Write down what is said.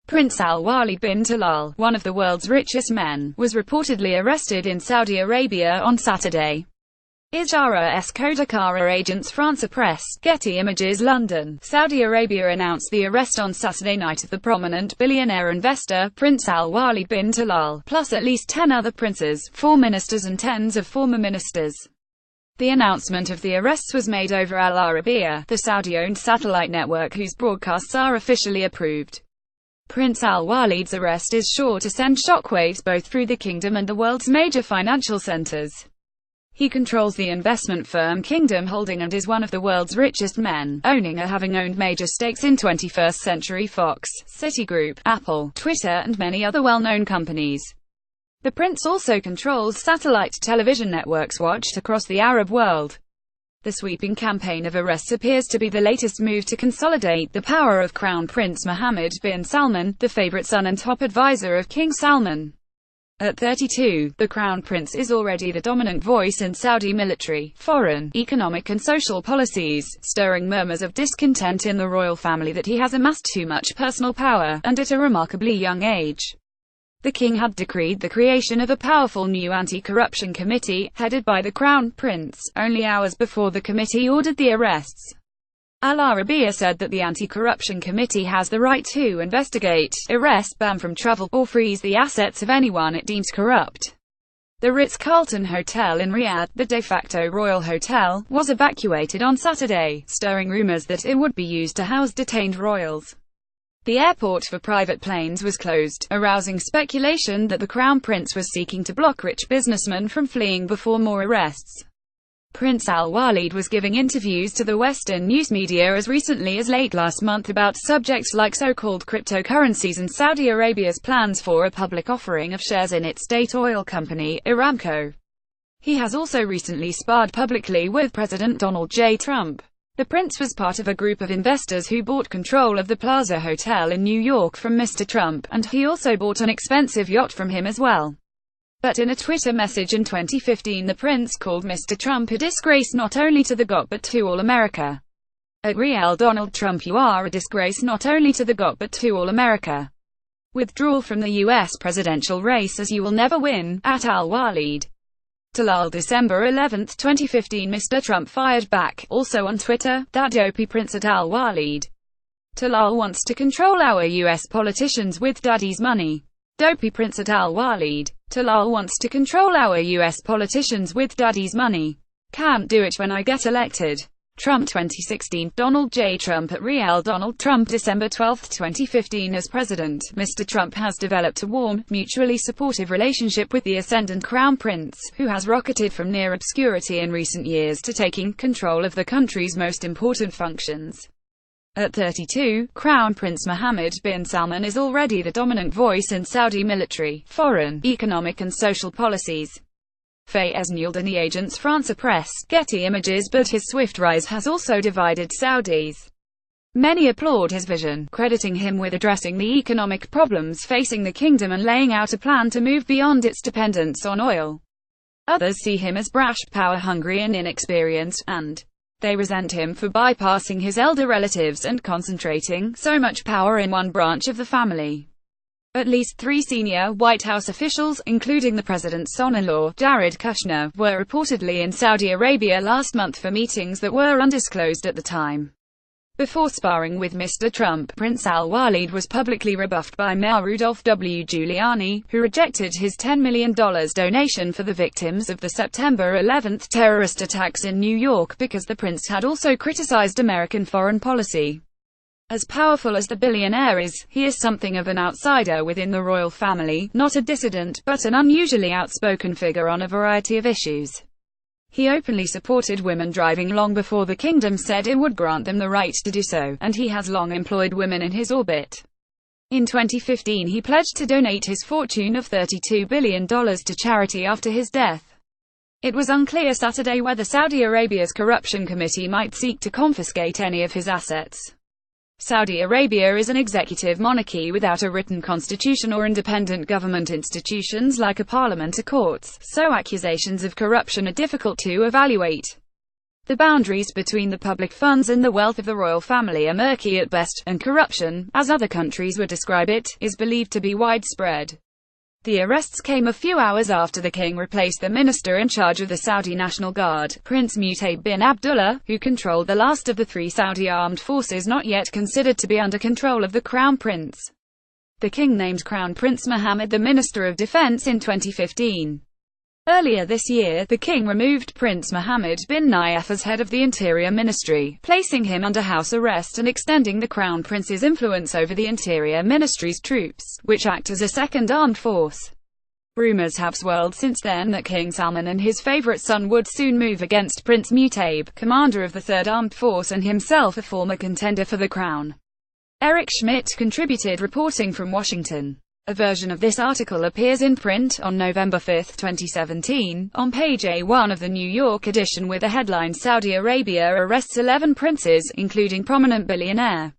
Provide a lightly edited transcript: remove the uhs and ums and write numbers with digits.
Prince Alwaleed bin Talal, one of the world's richest men, was reportedly arrested in Saudi Arabia on Saturday. Ijara Kodakara Agence France Press, Getty Images London. Saudi Arabia announced the arrest on Saturday night of the prominent billionaire investor, Prince Alwaleed bin Talal, plus at least 10 other princes, 4 ministers and tens of former ministers. The announcement of the arrests was made over Al Arabiya, the Saudi-owned satellite network whose broadcasts are officially approved. Prince Alwaleed's arrest is sure to send shockwaves both through the kingdom and the world's major financial centers. He controls the investment firm Kingdom Holding and is one of the world's richest men, owning or having owned major stakes in 21st Century Fox, Citigroup, Apple, Twitter and many other well-known companies. The prince also controls satellite television networks watched across the Arab world. The sweeping campaign of arrests appears to be the latest move to consolidate the power of Crown Prince Mohammed bin Salman, the favorite son and top advisor of King Salman. At 32, the Crown Prince is already the dominant voice in Saudi military, foreign, economic and social policies, stirring murmurs of discontent in the royal family that he has amassed too much personal power, and at a remarkably young age. The king had decreed the creation of a powerful new anti-corruption committee, headed by the Crown Prince, only hours before the committee ordered the arrests. Al Arabiya said that the anti-corruption committee has the right to investigate, arrest, ban from travel, or freeze the assets of anyone it deems corrupt. The Ritz-Carlton Hotel in Riyadh, the de facto royal hotel, was evacuated on Saturday, stirring rumors that it would be used to house detained royals. The airport for private planes was closed, arousing speculation that the Crown Prince was seeking to block rich businessmen from fleeing before more arrests. Prince Alwaleed was giving interviews to the Western news media as recently as late last month about subjects like so-called cryptocurrencies and Saudi Arabia's plans for a public offering of shares in its state oil company, Aramco. He has also recently sparred publicly with President Donald J. Trump. The prince was part of a group of investors who bought control of the Plaza Hotel in New York from Mr. Trump, and he also bought an expensive yacht from him as well. But in a Twitter message in 2015, the prince called Mr. Trump a disgrace not only to the GOP but to all America. At Real Donald Trump, you are a disgrace not only to the GOP but to all America. Withdrawal from the U.S. presidential race as you will never win, at Alwaleed. Talal, December 11, 2015. Mr. Trump fired back, also on Twitter, that dopey prince at Alwaleed. Talal wants to control our U.S. politicians with daddy's money. Dopey prince at Alwaleed. Talal wants to control our U.S. politicians with daddy's money. Can't do it when I get elected. Trump 2016. Donald J. Trump at Real Donald Trump, December 12, 2015. As president, Mr. Trump has developed a warm, mutually supportive relationship with the ascendant Crown Prince, who has rocketed from near obscurity in recent years to taking control of the country's most important functions. At 32, Crown Prince Mohammed bin Salman is already the dominant voice in Saudi military, foreign, economic and social policies. Fayez Nulden, Agence France Press, Getty Images. But his swift rise has also divided Saudis. Many applaud his vision, crediting him with addressing the economic problems facing the kingdom and laying out a plan to move beyond its dependence on oil. Others see him as brash, power-hungry and inexperienced, and they resent him for bypassing his elder relatives and concentrating so much power in one branch of the family. At least 3 senior White House officials, including the president's son-in-law, Jared Kushner, were reportedly in Saudi Arabia last month for meetings that were undisclosed at the time. Before sparring with Mr. Trump, Prince Alwaleed was publicly rebuffed by Mayor Rudolph W. Giuliani, who rejected his $10 million donation for the victims of the September 11 terrorist attacks in New York because the prince had also criticized American foreign policy. As powerful as the billionaire is, he is something of an outsider within the royal family, not a dissident, but an unusually outspoken figure on a variety of issues. He openly supported women driving long before the kingdom said it would grant them the right to do so, and he has long employed women in his orbit. In 2015 he pledged to donate his fortune of $32 billion to charity after his death. It was unclear Saturday whether Saudi Arabia's corruption committee might seek to confiscate any of his assets. Saudi Arabia is an executive monarchy without a written constitution or independent government institutions like a parliament or courts, so accusations of corruption are difficult to evaluate. The boundaries between the public funds and the wealth of the royal family are murky at best, and corruption, as other countries would describe it, is believed to be widespread. The arrests came a few hours after the king replaced the minister in charge of the Saudi National Guard, Prince Mutayb bin Abdullah, who controlled the last of the three Saudi armed forces not yet considered to be under control of the Crown Prince. The king named Crown Prince Mohammed the Minister of Defense in 2015. Earlier this year, the king removed Prince Mohammed bin Nayef as head of the Interior Ministry, placing him under house arrest and extending the Crown Prince's influence over the Interior Ministry's troops, which act as a second armed force. Rumors have swirled since then that King Salman and his favorite son would soon move against Prince Mutayb, commander of the Third Armed Force and himself a former contender for the crown. Eric Schmidt contributed reporting from Washington. A version of this article appears in print on November 5, 2017, on page A1 of the New York edition with the headline "Saudi Arabia arrests 11 princes, including prominent billionaire."